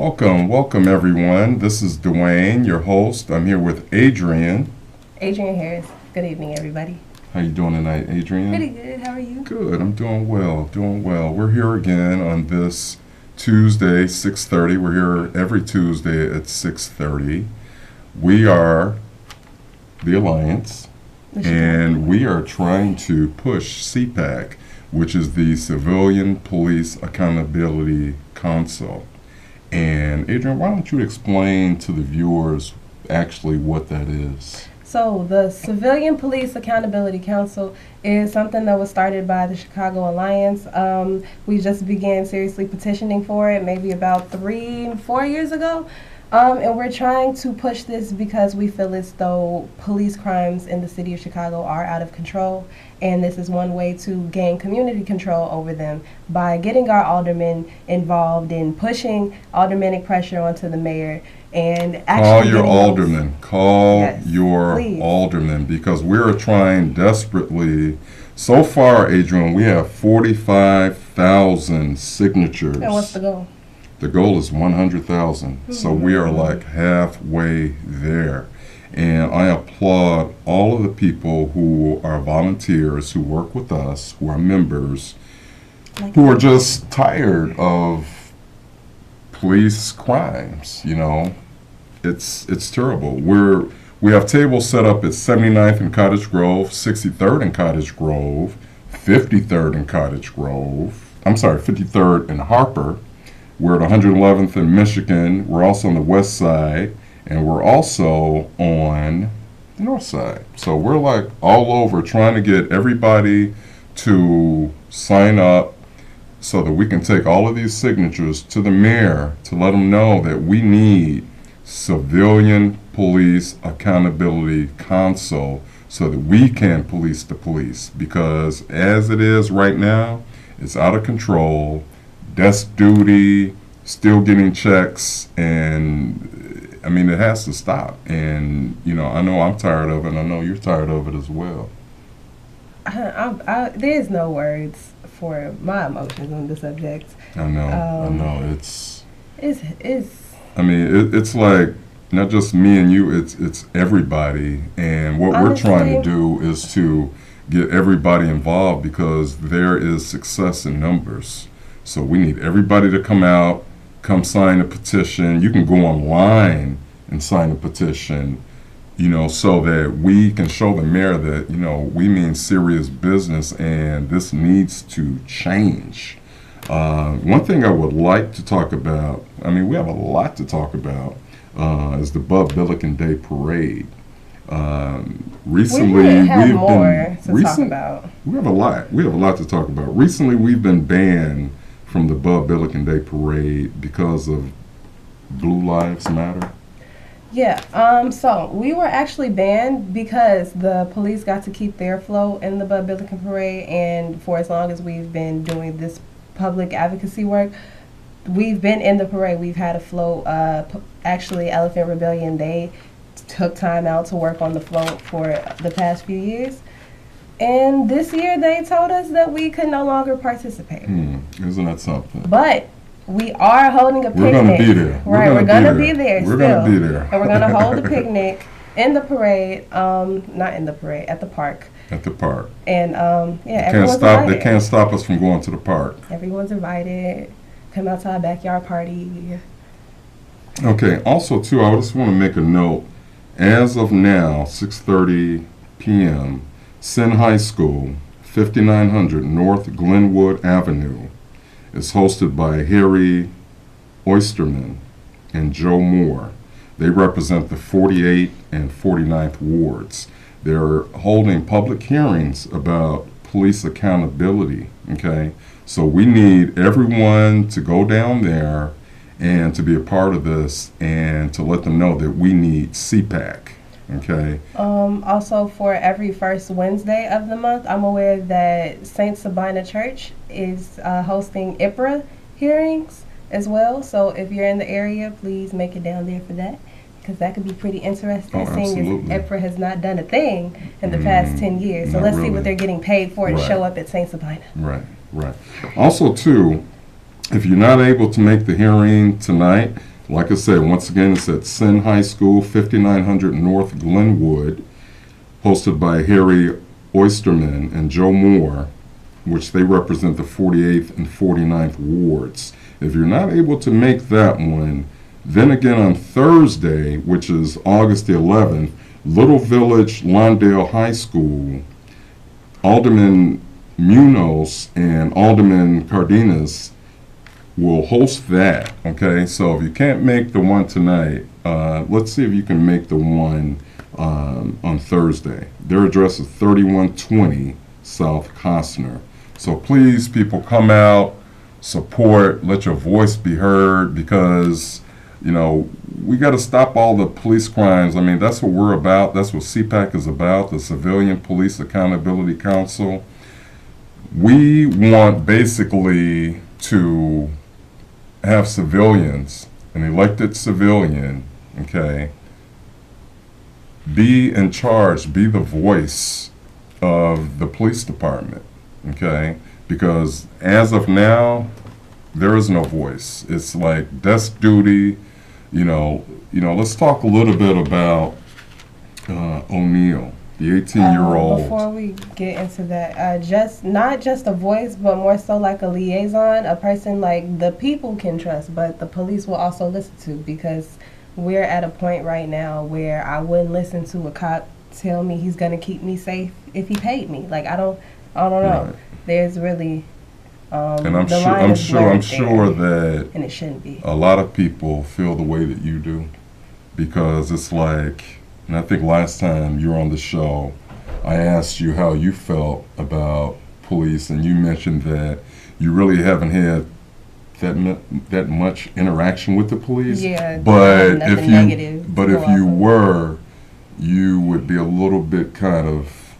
Welcome everyone. This is Dwayne, your host. I'm here with Adrian. Adrian Harris. Good evening, everybody. How you doing tonight, Adrian? Pretty good. How are you? Good. I'm doing well. We're here again on this Tuesday, 6:30. We're here every Tuesday at 6:30. We are the Alliance, and we are trying to push CPAC, which is the Civilian Police Accountability Council. And Adrian, why don't you explain to the viewers actually what that is? So the Civilian Police Accountability Council is something that was started by the Chicago Alliance. We just began seriously petitioning for it maybe about 3-4 years ago. And we're trying to push this because we feel as though police crimes in the city of Chicago are out of control. And this is one way to gain community control over them by getting our aldermen involved in pushing aldermanic pressure onto the mayor and actually Call Yes, your please. alderman, because we're trying desperately. So far, Adrian, we have 45,000 signatures. And what's the goal? The goal is 100,000. So we are like halfway there. And I applaud all of the people who are volunteers, who work with us, who are members, who are just tired of police crimes. You know, it's terrible. We have tables set up at 79th and Cottage Grove, 63rd and Cottage Grove, 53rd and Cottage Grove. 53rd and Harper. We're at 111th in Michigan. We're also on the west side, and we're also on the north side. So we're like all over trying to get everybody to sign up so that we can take all of these signatures to the mayor to let him know that we need Civilian Police Accountability Council so that we can police the police. Because as it is right now, it's out of control. Desk duty, still getting checks, and I mean, it has to stop. And, you know I'm tired of it, and I know you're tired of it as well. There's no words for my emotions on the subject. I know. It's like not just me and you, it's everybody. And what we're trying to do is to get everybody involved, because there is success in numbers. So we need everybody to come out, come sign a petition. You can go online and sign a petition, so that we can show the mayor that, we mean serious business and this needs to change. One thing I would like to talk about, we have a lot to talk about, is the Bub Billiken Day Parade. Recently, we have more to talk about. We have a lot to talk about. Recently, we've been banned from the Bub Billiken Day Parade because of Blue Lives Matter. Yeah, so we were actually banned because the police got to keep their flow in the Bub Billiken Parade, and for as long as we've been doing this public advocacy work, we've been in the parade. We've had a float. Actually, Elephant Rebellion, they took time out to work on the float for the past few years. And this year they told us that we could no longer participate. Isn't that something? But we are holding a picnic. We're going to be there. Right, we're going to be there We're still. going to be there. And we're going to hold a picnic in the parade, not in the parade, at the park. At the park. And everyone's invited. They can't stop us from going to the park. Everyone's invited. Come out to our backyard party. Okay, also too, I just want to make a note. As of now, 6:30 p.m., Sin High School, 5900 North Glenwood Avenue, is hosted by Harry Oysterman and Joe Moore. They represent the 48th and 49th wards. They're holding public hearings about police accountability, okay? So we need everyone to go down there and to be a part of this and to let them know that we need CPAC. Okay. Also, for every first Wednesday of the month, I'm aware that St. Sabina Church is hosting IPRA hearings as well. So if you're in the area, please make it down there for that, because that could be pretty interesting, seeing as IPRA has not done a thing in the past 10 years. So let's see what they're getting paid for to show up at St. Sabina. Right. Also, too, if you're not able to make the hearing tonight, Like I said, once again, it's at Senn High School, 5900 North Glenwood, hosted by Harry Oysterman and Joe Moore, which they represent the 48th and 49th wards. If you're not able to make that one, then again on Thursday, which is August the 11th, Little Village Lawndale High School, Alderman Munoz and Alderman Cardenas will host that, okay? So if you can't make the one tonight, let's see if you can make the one on Thursday. Their address is 3120 South Costner. So please, people, come out, support, let your voice be heard, because, you know, we got to stop all the police crimes. I mean, that's what we're about. That's what CPAC is about, the Civilian Police Accountability Council. We want basically to have civilians, an elected civilian, okay, be in charge, be the voice of the police department, okay? Because as of now, there is no voice. It's like desk duty. You know. Let's talk a little bit about O'Neill, the 18-year-old. Before we get into that, just not just a voice, but more so like a liaison, a person like the people can trust, but the police will also listen to, because we're at a point right now where I wouldn't listen to a cop tell me he's gonna keep me safe if he paid me. Like I don't know. Right. There's really and I'm sure that and it shouldn't be. A lot of people feel the way that you do, because it's like, and I think last time you were on the show, I asked you how you felt about police, and you mentioned that you really haven't had that much interaction with the police. Yeah, but if you were, you would be a little bit kind of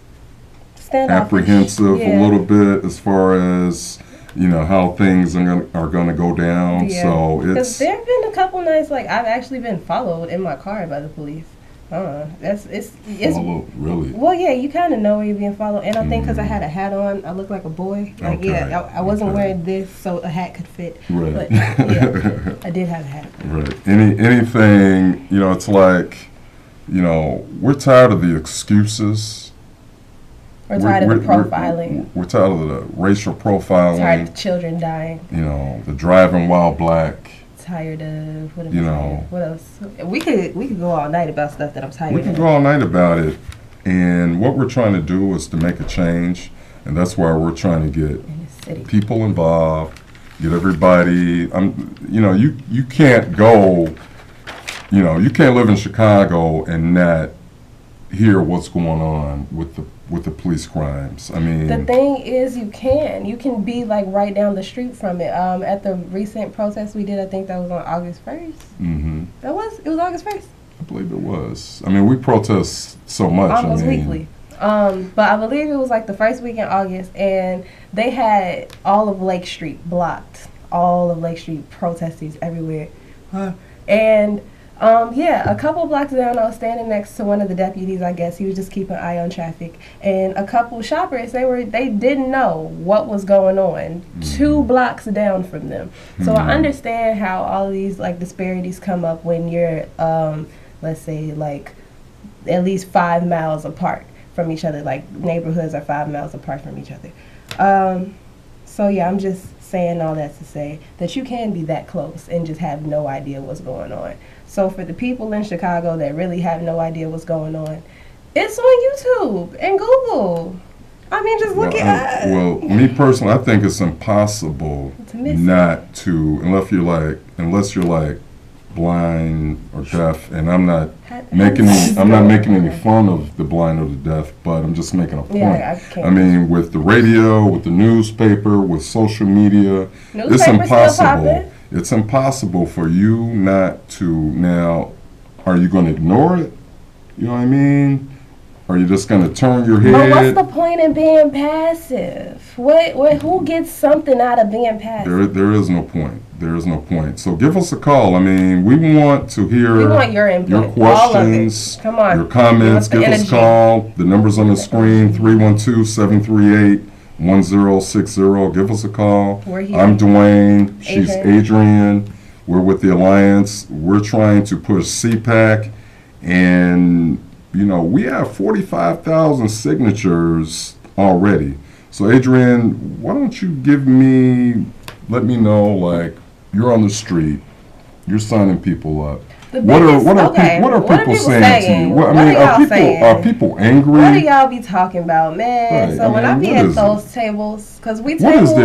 apprehensive, a little bit, as far as, you know, how things are going to go down. Yeah. So because there have been a couple nights like I've actually been followed in my car by the police. It's followed, really. Well, yeah, you kind of know when you're being followed, and I think because I had a hat on, I looked like a boy. Like, yeah, I wasn't wearing this, so a hat could fit. Right. But yeah, I did have a hat. Right. Anything, you know, it's like, you know, we're tired of the excuses. We're tired of the profiling. We're tired of the racial profiling. Tired of the children dying. You know, the driving while black. Tired of what else? We could go all night about stuff that I'm tired of. We can go all night about it, and what we're trying to do is to make a change, and that's why we're trying to get people involved, get everybody. You know, you can't go. You know, you can't live in Chicago and not hear what's going on with the police crimes. I mean, the thing is, you can be like right down the street from it. At the recent protest we did, I think that was on August 1st. Mm-hmm. It was August 1st. I believe it was. I mean, we protest so much. Almost weekly. But I believe it was like the first week in August, and they had all of Lake Street blocked. All of Lake Street, protesters everywhere. And a couple blocks down, I was standing next to one of the deputies. I guess he was just keeping an eye on traffic, and a couple shoppers, they didn't know what was going on 2 blocks down from them. So I understand how all of these like disparities come up when you're let's say like at least 5 miles apart from each other. Like neighborhoods are 5 miles apart from each other. So yeah, I'm just saying all that to say that you can be that close and just have no idea what's going on. So for the people in Chicago that really have no idea what's going on, it's on YouTube and Google. I mean, just look at us. Well, me personally, I think it's impossible not to, unless you're like blind or deaf, and I'm not making any fun of the blind or the deaf, but I'm just making a point. Yeah, I mean, with the radio, with the newspaper, with social media, it's impossible. It's impossible for you not to. Now, are you going to ignore it? You know what I mean? Are you just going to turn your head? But what's the point in being passive? Who gets something out of being passive? There is no point. There is no point. So give us a call. I mean, we want to hear your input, your questions, come on, your comments. Give us a call. The number's on the screen, 312-738-1060. Give us a call. We're here. I'm Dwayne. She's Adrian. We're with the Alliance. We're trying to push CPAC, and we have 45,000 signatures already. So Adrienne, why don't you let me know, like, you're on the street, you're signing people up. What are people saying to you? Are people angry? What do y'all be talking about, man? Right. So when I be at those tables, because we table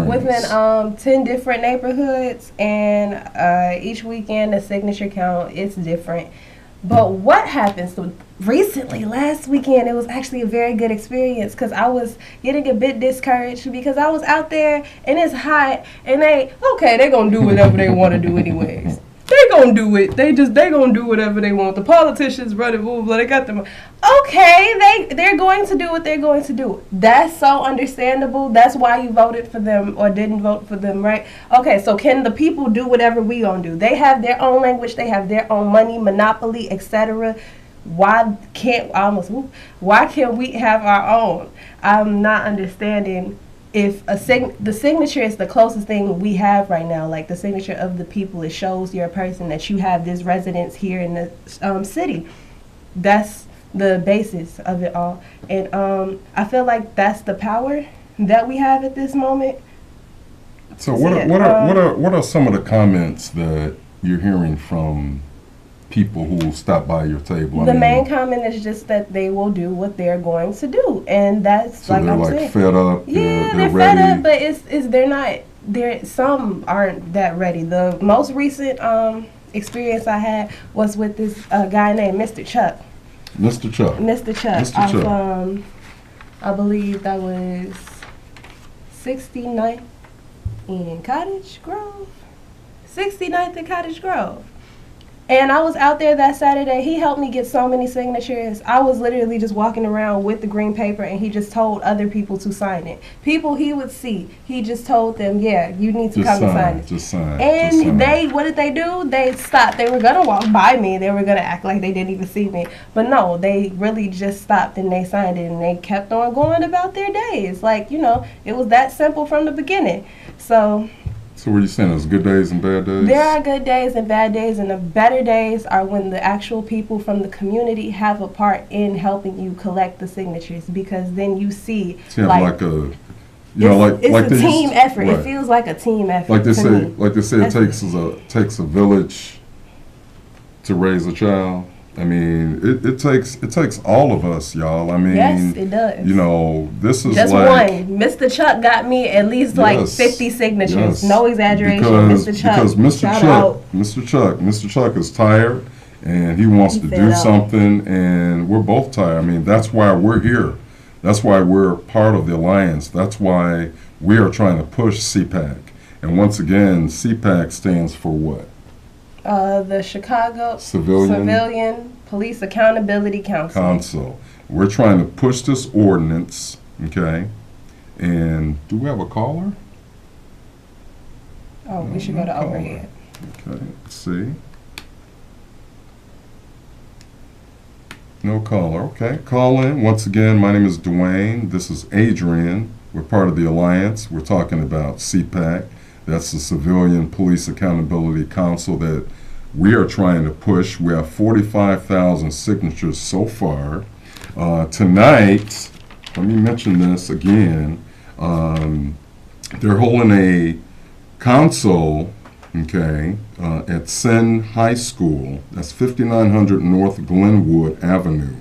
within 10 different neighborhoods, and each weekend the signature count is different. But what happens? So recently, last weekend, it was actually a very good experience because I was getting a bit discouraged because I was out there and it's hot, and they're gonna do whatever they want to do anyways. They gonna do it. They gonna do whatever they want. The politicians running, blah, blah, blah, they got them. Okay, they're going to do what they're going to do. That's so understandable. That's why you voted for them or didn't vote for them, right? Okay, so can the people do whatever we gonna do? They have their own language. They have their own money, monopoly, etc. Why can't we have our own? I'm not understanding. If the signature is the closest thing we have right now, like the signature of the people, it shows you're a person, that you have this residence here in the city. That's the basis of it all. And I feel like that's the power that we have at this moment. So what are some of the comments that you're hearing from people who stop by your table? The main comment is just that they will do what they're going to do, and that's so like I'm saying. Fed up. Yeah, they're fed up, but they're not. Some aren't that ready. The most recent experience I had was with this guy named Mr. Chuck. Mr. Chuck. I believe that was 69th in Cottage Grove. 69th in Cottage Grove. And I was out there that Saturday. He helped me get so many signatures. I was literally just walking around with the green paper, and he just told other people to sign it. People he would see, he just told them, yeah, you need to come and sign it. Just sign. And what did they do? They stopped. They were going to walk by me. They were going to act like they didn't even see me. But no, they really just stopped and they signed it, and they kept on going about their days. Like, it was that simple from the beginning. So what are you saying? There's good days and bad days? There are good days and bad days, and the better days are when the actual people from the community have a part in helping you collect the signatures, because then you see it's a team effort. Right. It feels like a team effort. Like they say, it takes a village to raise a child. I mean, it takes all of us, y'all. I mean, yes, it does. This is just like one. Mr. Chuck got me at least 50 signatures. Yes. No exaggeration. Mr. Chuck is tired, and he wants to do something, and we're both tired. I mean, that's why we're here. That's why we're part of the Alliance. That's why we are trying to push CPAC. And once again, CPAC stands for what? The Chicago Civilian Police Accountability Council. We're trying to push this ordinance, okay? And do we have a caller? Oh, we should go to overhead. Okay, let's see. No caller. Okay, call in. Once again, my name is Dwayne. This is Adrienne. We're part of the Alliance. We're talking about CPAC. That's the Civilian Police Accountability Council that we are trying to push. We have 45,000 signatures so far. Tonight, let me mention this again. They're holding a council, okay, at Senn High School. That's 5900 North Glenwood Avenue.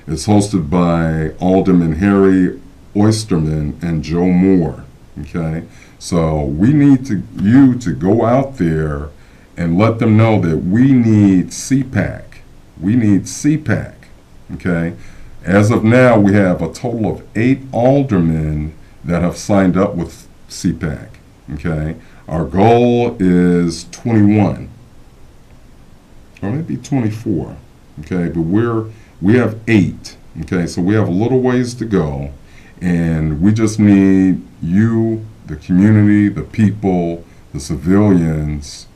It's hosted by Alderman Harry Oysterman and Joe Moore, okay? So we need you to go out there and let them know that we need CPAC. We need CPAC, okay? As of now, we have a total of 8 aldermen that have signed up with CPAC, okay? Our goal is 21, or maybe 24, okay? But we have 8, okay? So we have a little ways to go, and we just need you, the community, the people, the civilians,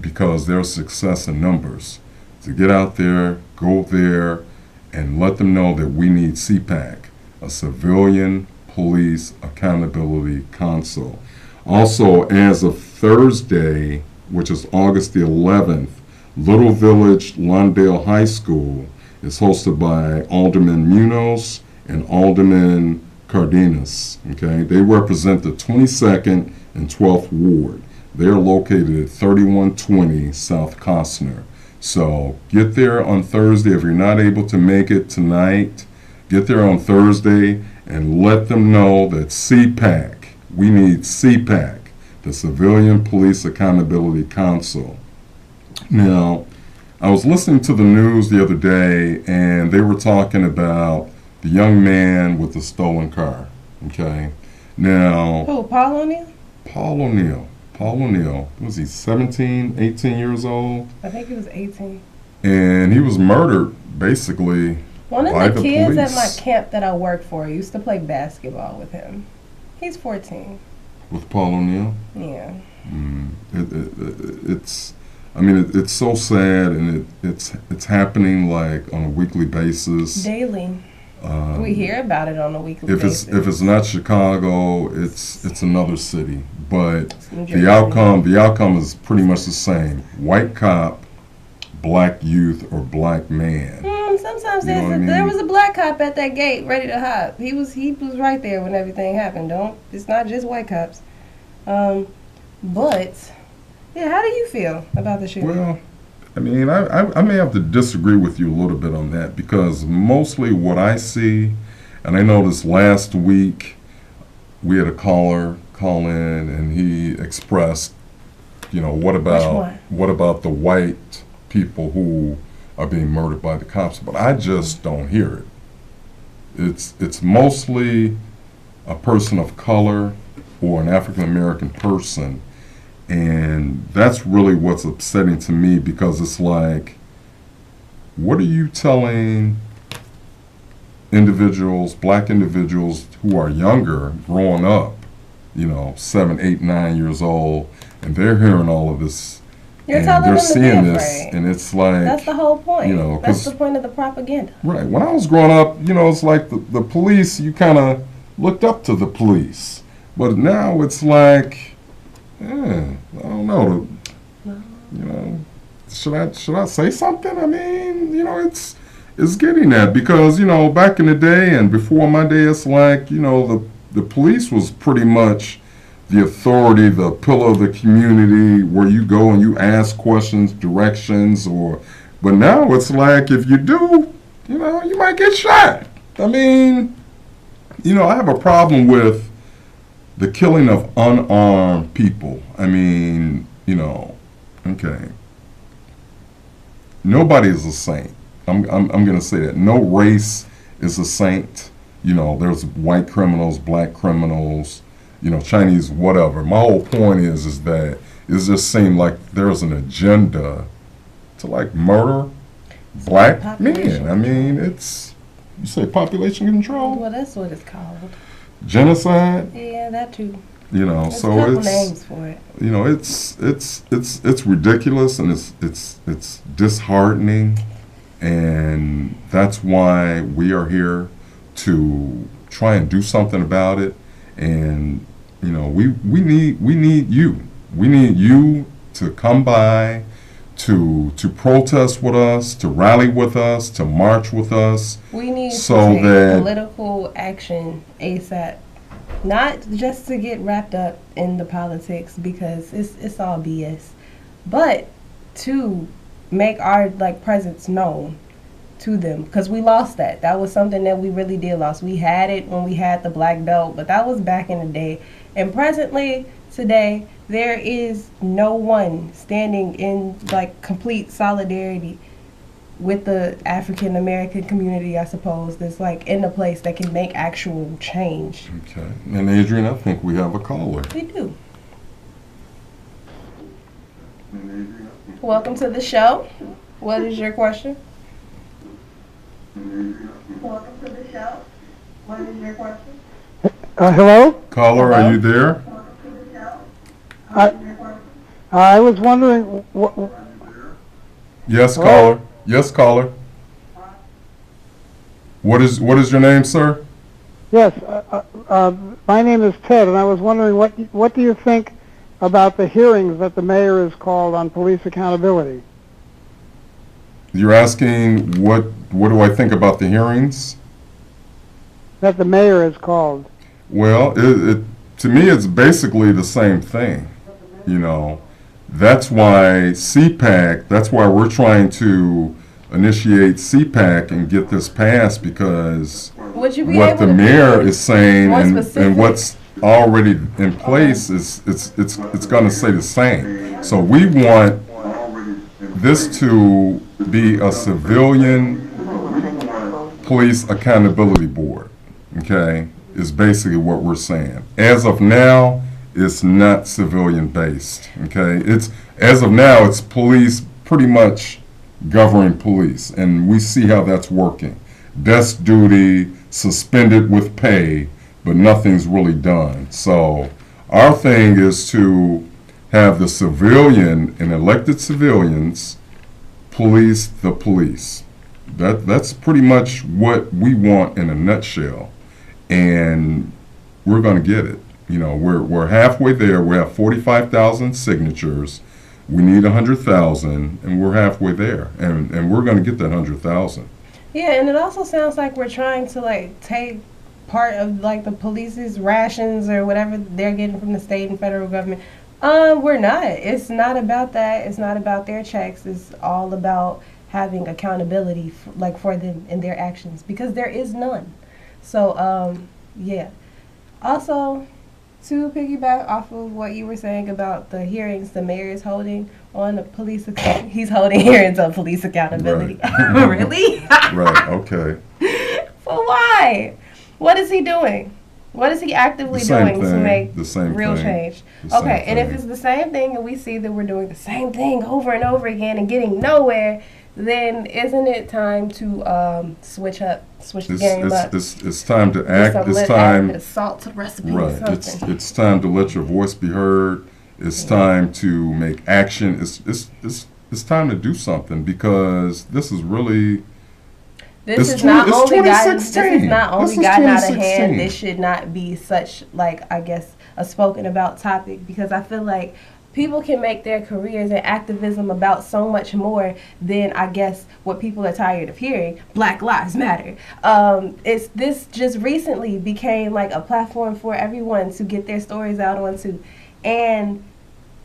because there's success in numbers, to get out there, go there, and let them know that we need CPAC, a Civilian Police Accountability Council. Also, as of Thursday, which is August the 11th, Little Village Lawndale High School is hosted by Alderman Munoz and Alderman Cardenas. Okay, they represent the 22nd and 12th Ward. They're located at 3120 South Costner. So get there on Thursday. If you're not able to make it tonight, get there on Thursday and let them know that CPAC, we need CPAC, the Civilian Police Accountability Council. Now, I was listening to the news the other day, and they were talking about the young man with the stolen car. Okay, now. Who, Paul O'Neill? Paul O'Neill. Paul O'Neill. Was he 17, 18 years old? I think he was 18. And he was murdered, basically, One by of the kids police. at my camp that I worked for used to play basketball with him. He's 14. With Paul O'Neill? Yeah. It's so sad, and it's happening like on a weekly basis. Daily. We hear about it on a weekly basis. If it's not Chicago, it's another city. But New the outcome is pretty much the same. White cop, black youth, or black man. Sometimes You know what I mean? there was a black cop at that gate ready to hop. He was right there when everything happened. It's not just white cops. But yeah, how do you feel about the shooting? Well, I mean, I may have to disagree with you a little bit on that, because mostly what I see, and I know this last week we had a caller call in and he expressed, what about the white people who are being murdered by the cops? But I just don't hear it. It's mostly a person of color or an African American person. And that's really what's upsetting to me, because it's like, what are you telling individuals, black individuals who are younger, growing up, 7, 8, 9 years old, and they're hearing all of this, You're and telling they're them to be seeing this, afraid. and it's like, That's the whole point. That's 'cause- the point of the propaganda. right. When I was growing up, it's like the police, you kind of looked up to the police. But now it's like, I don't know. Should I say something? I mean, it's getting that, because back in the day and before my day, it's like the police was pretty much the authority, the pillar of the community, where you go and you ask questions, directions, but now it's like, if you do, you might get shot. I mean, I have a problem with the killing of unarmed people. I mean, okay. Nobody is a saint. I'm going to say that. No race is a saint. There's white criminals, black criminals, Chinese, whatever. My whole point is that it just seemed like there's an agenda to like murder black men. I mean, you say population control? Well, that's what it's called. Genocide? Yeah, that too. There's a couple names for it. It's ridiculous, and it's disheartening, and that's why we are here to try and do something about it. And we need you. We need you to come by, to protest with us, to rally with us, to march with us. We need so to take that political action ASAP. Not just to get wrapped up in the politics, because it's all BS, but to make our presence known to them, because we lost that. That was something that we really did lost. We had it when we had the black belt, but that was back in the day. And presently, today, there is no one standing in complete solidarity with the African American community, I suppose, that's in a place that can make actual change. Okay. And Adrian, I think we have a caller. We do. Welcome to the show. What is your question? Welcome to the show. What is your question? Hello? Caller, Hello? are you there? I was wondering, Yes, Hello? caller. Yes, caller. What is your name, sir? yes, my name is Ted, and I was wondering what do you think about the hearings that the mayor has called on police accountability. You're asking what do I think about the hearings? That the mayor has called. Well, to me, it's basically the same thing. You know, that's why CPAC, that's why we're trying to initiate CPAC and get this passed, because Would you be what able the to mayor be is saying more and specific? what's already in place is it's going to say the same. So we want this to be a civilian police accountability board. Okay, is basically what we're saying. As of now, it's not civilian based. Okay, it's as of now, it's police pretty much governing police, and we see how that's working. Desk duty, suspended with pay, but nothing's really done. So our thing is to have the civilian and elected civilians police the police. That's pretty much what we want in a nutshell, and we're going to get it. You know, we're halfway there. We have 45,000 signatures. We need 100,000, and we're halfway there, and we're going to get that 100,000. Yeah, and it also sounds like we're trying to like take part of like the police's rations or whatever they're getting from the state and federal government. We're not. It's not about that. It's not about their checks. It's all about having accountability for them and their actions, because there is none. So yeah. Also, to piggyback off of what you were saying about the hearings the mayor is holding on the police, he's holding hearings on police accountability. Right. Really? Right. Okay. For why? What is he doing? What is he actively The same doing to thing, make the same real thing, change? the same Okay, and if thing. it's the same thing and we see that we're doing the same thing over and over again and getting nowhere, then isn't it time to switch the game up? It's time to Just act. a It's add a time. bit of salt to the recipe or Right. something. It's time to let your voice be heard. It's time to make action. It's time to do something, because this is really. This It's is not it's only gotten this is 2016. not This only is gotten out of 2016. hand. This should not be such, like, I guess, a spoken about topic, because I feel like people can make their careers in activism about so much more than, I guess, what people are tired of hearing. Black Lives Matter. This just recently became like a platform for everyone to get their stories out onto, and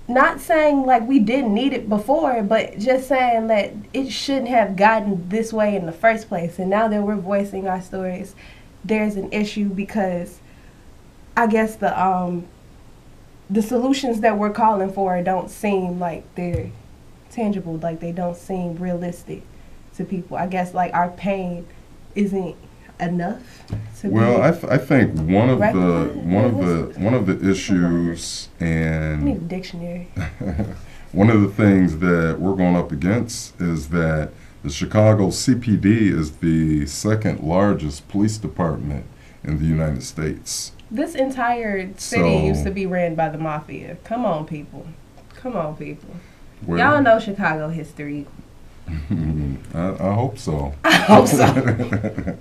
not saying like we didn't need it before, but just saying that it shouldn't have gotten this way in the first place. And now that we're voicing our stories, there's an issue, because I guess the solutions that we're calling for don't seem like they're tangible, like they don't seem realistic to people. I guess like our pain isn't enough to Well, be. I think one of the issues, I need a and dictionary. one of the things that we're going up against is that the Chicago CPD is the second largest police department in the United States. This entire city So- used to be ran by the mafia. Come on, people. Come on, people. Well, Y'all know Chicago history. I hope so. I hope so.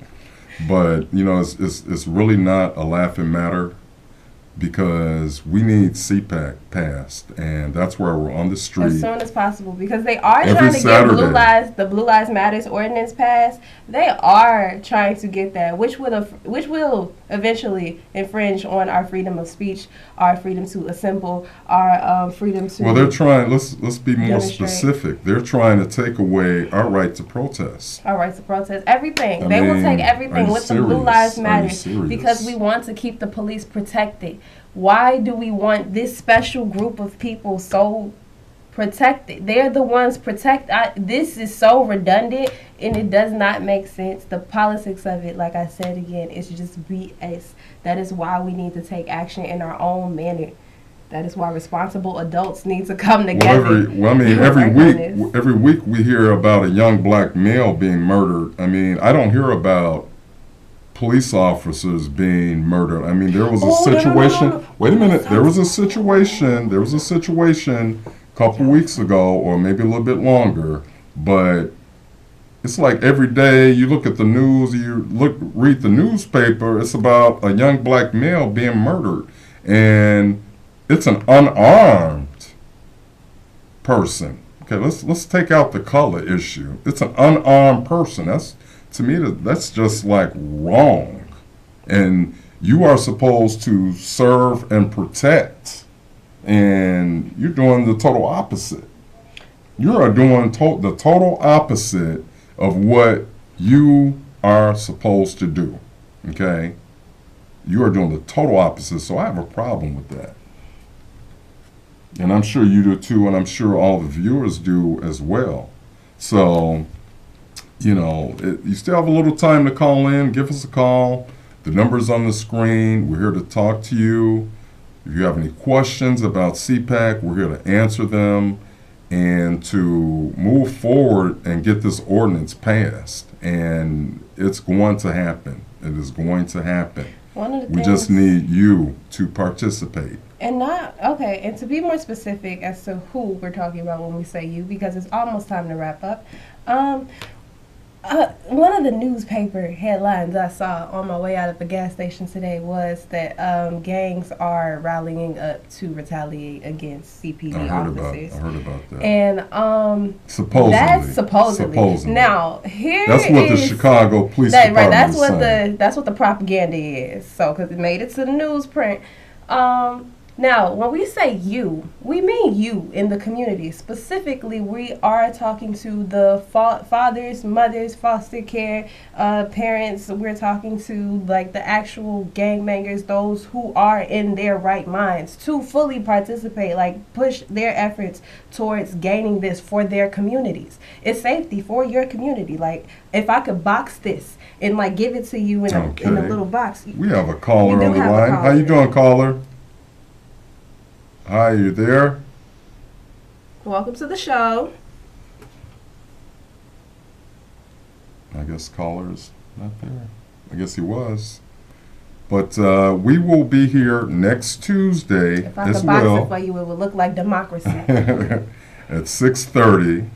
But you know, it's really not a laughing matter, because we need CPAC passed, and that's where we're on the As street. soon as possible, because they are Every trying to Saturday. get the Blue Lives Matters ordinance passed. They are trying to get that, which will eventually infringe on our freedom of speech, our freedom to assemble, our freedom to. Well, they're trying. Let's be more Demonstrate. specific. They're trying to take away our right to protest. our rights to protest, everything. I they will mean, take are everything you with the Blue serious? Lives Are you Matter, serious? because we want to keep the police protected. Why do we want this special group of people so protected? They're the ones this is so redundant, and it does not make sense. The politics of it, like I said again, is just BS. That is why we need to take action in our own manner. That is why responsible adults need to come together. Well, every week we hear about a young black male being murdered. I mean, I don't hear about police officers being murdered. I mean, there was a situation. No. Wait a minute. There was a situation a couple weeks ago, or maybe a little bit longer. But it's like every day you look at the news, read the newspaper. It's about a young black male being murdered, and it's an unarmed person. Okay, let's take out the color issue. It's an unarmed person. That's, to me, that's just like wrong. And you are supposed to serve and protect, and you're doing the total opposite. You are doing the total opposite of what you are supposed to do. Okay, you are doing the total opposite. So I have a problem with that. And I'm sure you do too, and I'm sure all the viewers do as well. So, you know, you still have a little time to call in. Give us a call. The number's on the screen. We're here to talk to you. If you have any questions about CPAC, we're here to answer them and to move forward and get this ordinance passed. And it's going to happen. It is going to happen. We just need you to participate. And and to be more specific as to who we're talking about when we say you, because it's almost time to wrap up. One of the newspaper headlines I saw on my way out of the gas station today was that gangs are rallying up to retaliate against CPD officers. I heard about that. And supposedly. That's supposedly. Now that's what the Chicago Police Department is saying. That's what the propaganda is. So because it made it to the newsprint. Now, when we say you, we mean you in the community. Specifically, we are talking to the fathers, mothers, foster care, parents. We're talking to like the actual gangbangers, those who are in their right minds to fully participate, like push their efforts towards gaining this for their communities. It's safety for your community. Like if I could box this and like give it to you in a little box. We have a caller on the line. How you doing, caller? Hi, you there? Welcome to the show. I guess caller's not there. I guess he was. But we will be here next Tuesday if I could box it for you, it would look like democracy. At 6:30,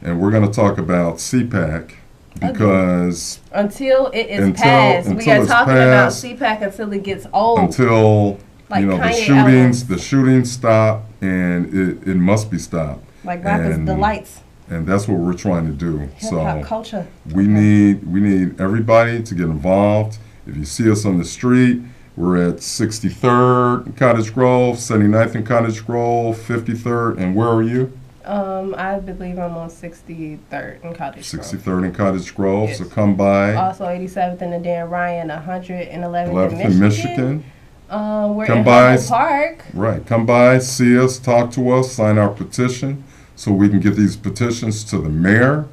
and we're going to talk about CPAC because until it is passed, we are talking about CPAC until it gets old. Until like the shootings stop, and it must be stopped. Like Rappers Delights. And that's what we're trying to do. Hip-hop culture. We need everybody to get involved. If you see us on the street, we're at 63rd in Cottage Grove, 79th in Cottage Grove, 53rd, and where are you? I believe I'm on 63rd in Cottage Grove. 63rd in Cottage Grove, yes. So come by. Also 87th in the Dan Ryan, 111th 11th in Michigan. We're in Highland Park. Right. Come by, see us, talk to us, sign our petition so we can get these petitions to the mayor.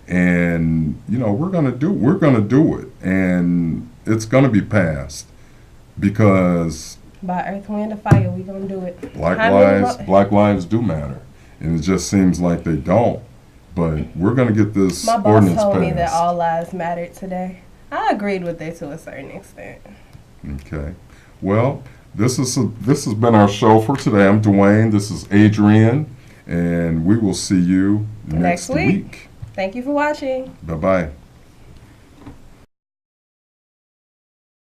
And, you know, we're gonna do it. And it's gonna be passed because by earth, wind, and fire, we're gonna do it. Black lives do matter. And it just seems like they don't. But we're gonna get this ordinance passed. My boss told me that all lives mattered today. I agreed with it to a certain extent. Okay. Well, this has been our show for today. I'm Dwayne. This is Adrian, and we will see you next week. Thank you for watching. Bye-bye.